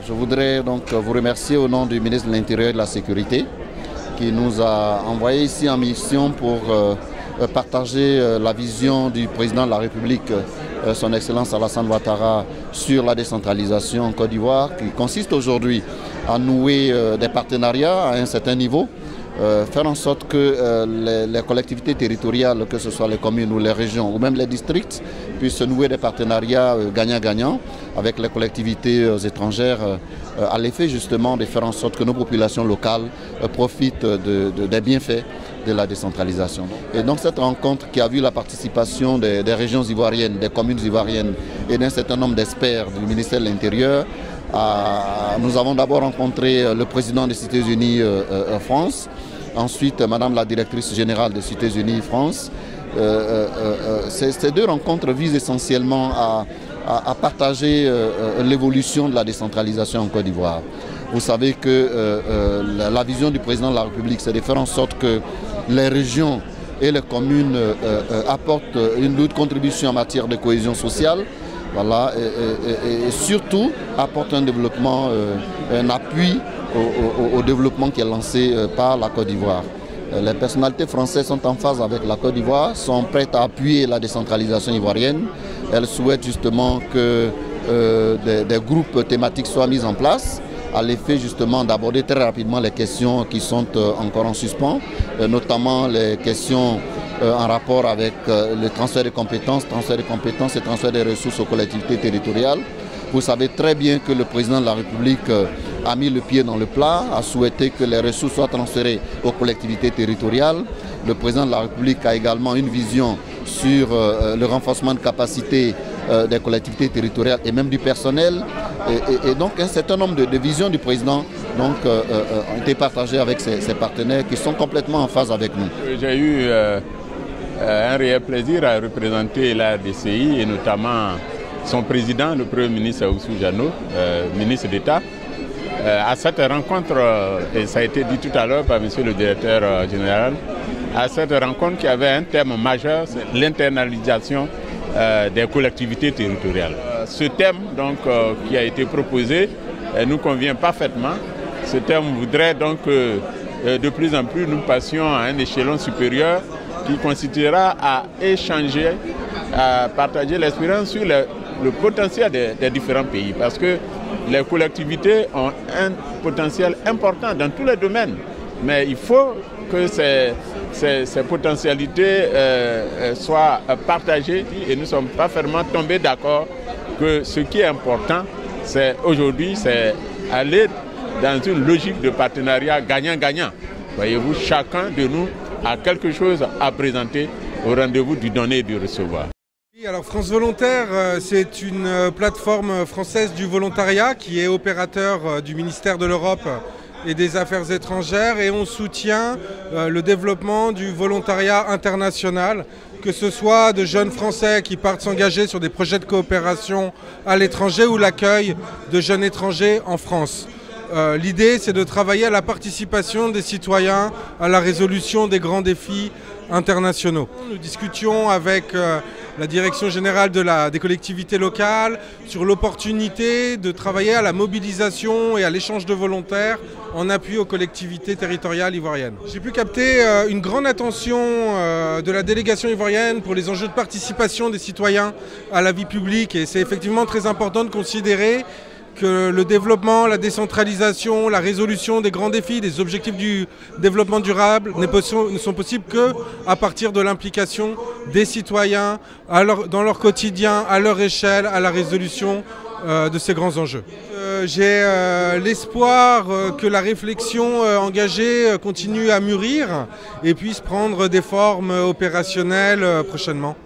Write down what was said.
Je voudrais donc vous remercier au nom du ministre de l'Intérieur et de la Sécurité qui nous a envoyé ici en mission pour partager la vision du président de la République, son Excellence Alassane Ouattara, sur la décentralisation en Côte d'Ivoire, qui consiste aujourd'hui à nouer des partenariats à un certain niveau, faire en sorte que les collectivités territoriales, que ce soit les communes ou les régions ou même les districts, puissent nouer des partenariats gagnant-gagnant avec les collectivités étrangères à l'effet justement de faire en sorte que nos populations locales profitent des bienfaits de la décentralisation. Et donc cette rencontre qui a vu la participation des régions ivoiriennes, des communes ivoiriennes et d'un certain nombre d'experts du ministère de l'Intérieur, nous avons d'abord rencontré le président des Cités Unies France, ensuite Madame la directrice générale des Cités Unies France. Ces deux rencontres visent essentiellement à partager l'évolution de la décentralisation en Côte d'Ivoire. Vous savez que la vision du président de la République, c'est de faire en sorte que les régions et les communes apportent une lourde contribution en matière de cohésion sociale. Voilà, et surtout apporte un développement, un appui au développement qui est lancé par la Côte d'Ivoire. Les personnalités françaises sont en phase avec la Côte d'Ivoire, sont prêtes à appuyer la décentralisation ivoirienne. Elles souhaitent justement que des groupes thématiques soient mis en place, à l'effet justement d'aborder très rapidement les questions qui sont encore en suspens, notamment les questions en rapport avec le transfert de compétences et transfert des ressources aux collectivités territoriales. Vous savez très bien que le président de la République a mis le pied dans le plat, a souhaité que les ressources soient transférées aux collectivités territoriales. Le président de la République a également une vision sur le renforcement de capacité des collectivités territoriales et même du personnel. Et donc un certain nombre de visions du président donc, ont été partagées avec ses partenaires qui sont complètement en phase avec nous. J'ai eu un réel plaisir à représenter la DCI et notamment son président, le Premier ministre Oussou Diano, ministre d'État. À cette rencontre, et ça a été dit tout à l'heure par monsieur le directeur général, à cette rencontre qui avait un thème majeur, c'est l'internalisation des collectivités territoriales. Ce thème donc, qui a été proposé nous convient parfaitement. Ce thème voudrait donc de plus en plus nous passions à un échelon supérieur qui consistera à échanger, à partager l'expérience sur le potentiel des différents pays. Parce que les collectivités ont un potentiel important dans tous les domaines. Mais il faut que ces potentialités soient partagées et nous sommes parfaitement tombés d'accord que ce qui est important, c'est aujourd'hui, c'est aller dans une logique de partenariat gagnant-gagnant. Voyez-vous, chacun de nous a quelque chose à présenter au rendez-vous du donner et du recevoir. Alors France Volontaire, c'est une plateforme française du volontariat qui est opérateur du ministère de l'Europe et des Affaires étrangères et on soutient le développement du volontariat international, que ce soit de jeunes Français qui partent s'engager sur des projets de coopération à l'étranger ou l'accueil de jeunes étrangers en France. L'idée, c'est de travailler à la participation des citoyens à la résolution des grands défis internationaux. Nous discutions avec la direction générale des collectivités locales sur l'opportunité de travailler à la mobilisation et à l'échange de volontaires en appui aux collectivités territoriales ivoiriennes. J'ai pu capter une grande attention de la délégation ivoirienne pour les enjeux de participation des citoyens à la vie publique et c'est effectivement très important de considérer que le développement, la décentralisation, la résolution des grands défis, des objectifs du développement durable ne sont possibles qu'à partir de l'implication des citoyens dans leur quotidien, à leur échelle, à la résolution de ces grands enjeux. J'ai l'espoir que la réflexion engagée continue à mûrir et puisse prendre des formes opérationnelles prochainement.